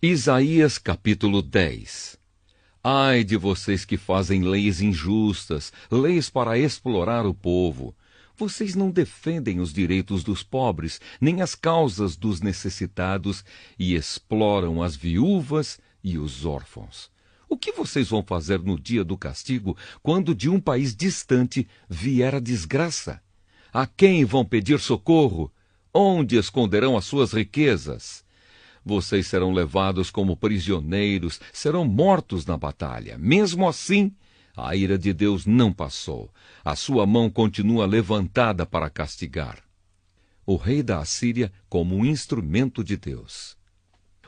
Isaías capítulo 10. Ai de vocês que fazem leis injustas, leis para explorar o povo. Vocês não defendem os direitos dos pobres, nem as causas dos necessitados, e exploram as viúvas e os órfãos. O que vocês vão fazer no dia do castigo, quando de um país distante vier a desgraça? A quem vão pedir socorro? Onde esconderão as suas riquezas? Vocês serão levados como prisioneiros, serão mortos na batalha. Mesmo assim, a ira de Deus não passou. A sua mão continua levantada para castigar. O rei da Assíria como um instrumento de Deus.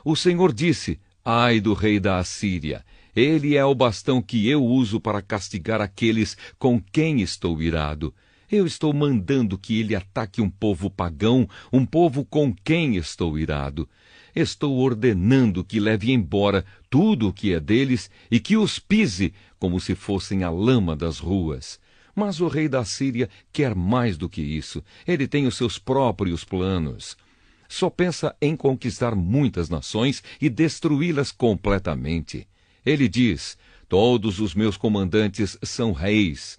O Senhor disse: ai do rei da Assíria! Ele é o bastão que eu uso para castigar aqueles com quem estou irado. Eu estou mandando que ele ataque um povo pagão, um povo com quem estou irado. Estou ordenando que leve embora tudo o que é deles e que os pise como se fossem a lama das ruas. Mas o rei da Síria quer mais do que isso. Ele tem os seus próprios planos. Só pensa em conquistar muitas nações e destruí-las completamente. Ele diz: todos os meus comandantes são reis.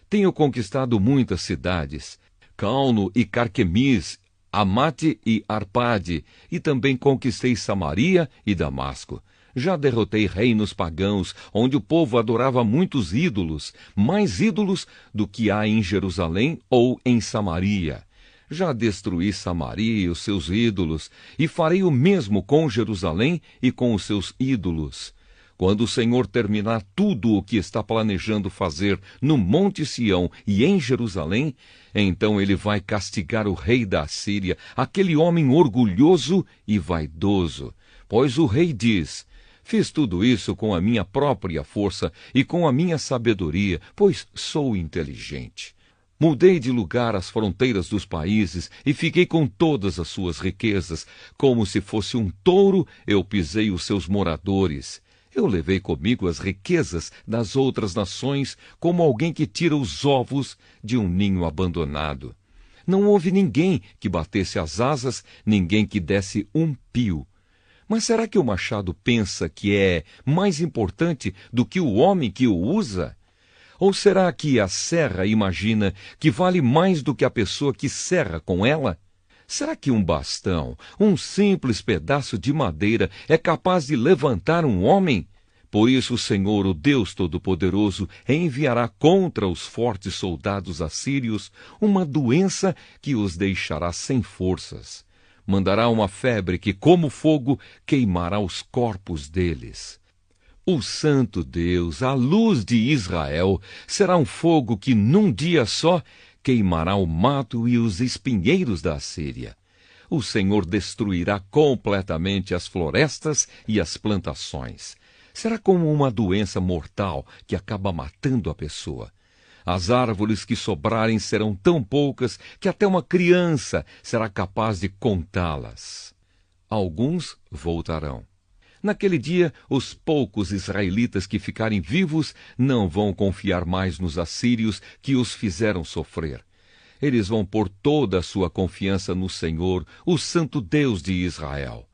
Tenho conquistado muitas cidades, Calno e Carquemis, Amate e Arpade, e também conquistei Samaria e Damasco. Já derrotei reinos pagãos, onde o povo adorava muitos ídolos, mais ídolos do que há em Jerusalém ou em Samaria. Já destruí Samaria e os seus ídolos, e farei o mesmo com Jerusalém e com os seus ídolos. Quando o Senhor terminar tudo o que está planejando fazer no Monte Sião e em Jerusalém, então ele vai castigar o rei da Assíria, aquele homem orgulhoso e vaidoso. Pois o rei diz: fiz tudo isso com a minha própria força e com a minha sabedoria, pois sou inteligente. Mudei de lugar as fronteiras dos países e fiquei com todas as suas riquezas. Como se fosse um touro, eu pisei os seus moradores. Eu levei comigo as riquezas das outras nações, como alguém que tira os ovos de um ninho abandonado. Não houve ninguém que batesse as asas, ninguém que desse um pio. Mas será que o machado pensa que é mais importante do que o homem que o usa? Ou será que a serra imagina que vale mais do que a pessoa que serra com ela? Será que um bastão, um simples pedaço de madeira, é capaz de levantar um homem? Por isso o Senhor, o Deus Todo-Poderoso, enviará contra os fortes soldados assírios uma doença que os deixará sem forças. Mandará uma febre que, como fogo, queimará os corpos deles. O Santo Deus, a luz de Israel, será um fogo que num dia só queimará o mato e os espinheiros da Assíria. O Senhor destruirá completamente as florestas e as plantações. Será como uma doença mortal que acaba matando a pessoa. As árvores que sobrarem serão tão poucas que até uma criança será capaz de contá-las. Alguns voltarão. Naquele dia, os poucos israelitas que ficarem vivos não vão confiar mais nos assírios que os fizeram sofrer. Eles vão pôr toda a sua confiança no Senhor, o Santo Deus de Israel.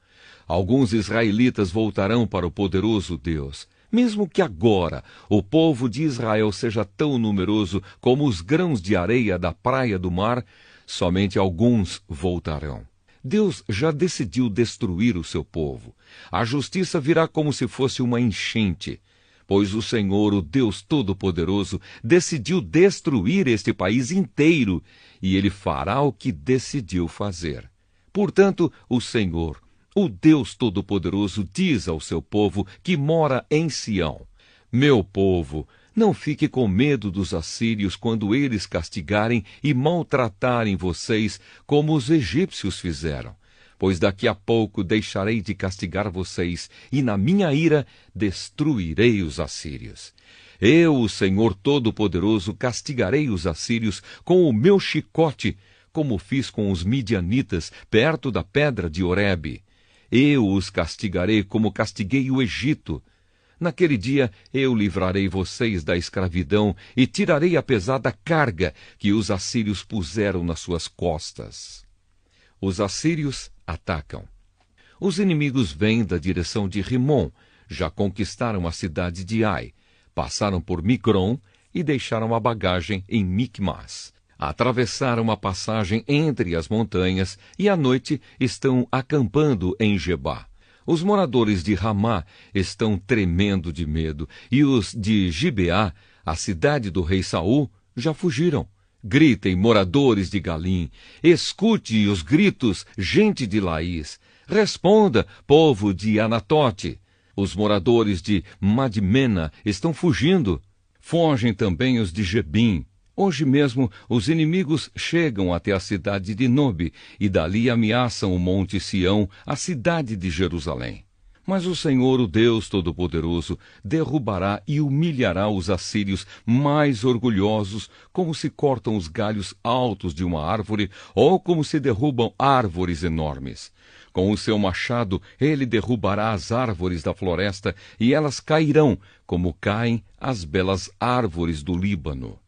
Alguns israelitas voltarão para o poderoso Deus. Mesmo que agora o povo de Israel seja tão numeroso como os grãos de areia da praia do mar, somente alguns voltarão. Deus já decidiu destruir o seu povo. A justiça virá como se fosse uma enchente, pois o Senhor, o Deus Todo-Poderoso, decidiu destruir este país inteiro, e ele fará o que decidiu fazer. Portanto, o Senhor, o Deus Todo-Poderoso, diz ao seu povo que mora em Sião: meu povo, não fique com medo dos assírios quando eles castigarem e maltratarem vocês como os egípcios fizeram. Pois daqui a pouco deixarei de castigar vocês, e na minha ira destruirei os assírios. Eu, o Senhor Todo-Poderoso, castigarei os assírios com o meu chicote, como fiz com os midianitas perto da pedra de Horebe. Eu os castigarei como castiguei o Egito. Naquele dia eu livrarei vocês da escravidão e tirarei a pesada carga que os assírios puseram nas suas costas. Os assírios atacam. Os inimigos vêm da direção de Rimom, já conquistaram a cidade de Ai, passaram por Micron e deixaram a bagagem em Micmas. Atravessaram a passagem entre as montanhas e à noite estão acampando em Gebá. Os moradores de Ramá estão tremendo de medo, e os de Gibeá, a cidade do rei Saul, já fugiram. Gritem, moradores de Galim, escute os gritos, gente de Laís. Responda, povo de Anatote. Os moradores de Madmena estão fugindo. Fogem também os de Gebim. Hoje mesmo os inimigos chegam até a cidade de Nobe e dali ameaçam o monte Sião, a cidade de Jerusalém. Mas o Senhor, o Deus Todo-Poderoso, derrubará e humilhará os assírios mais orgulhosos, como se cortam os galhos altos de uma árvore ou como se derrubam árvores enormes. Com o seu machado ele derrubará as árvores da floresta e elas cairão, como caem as belas árvores do Líbano.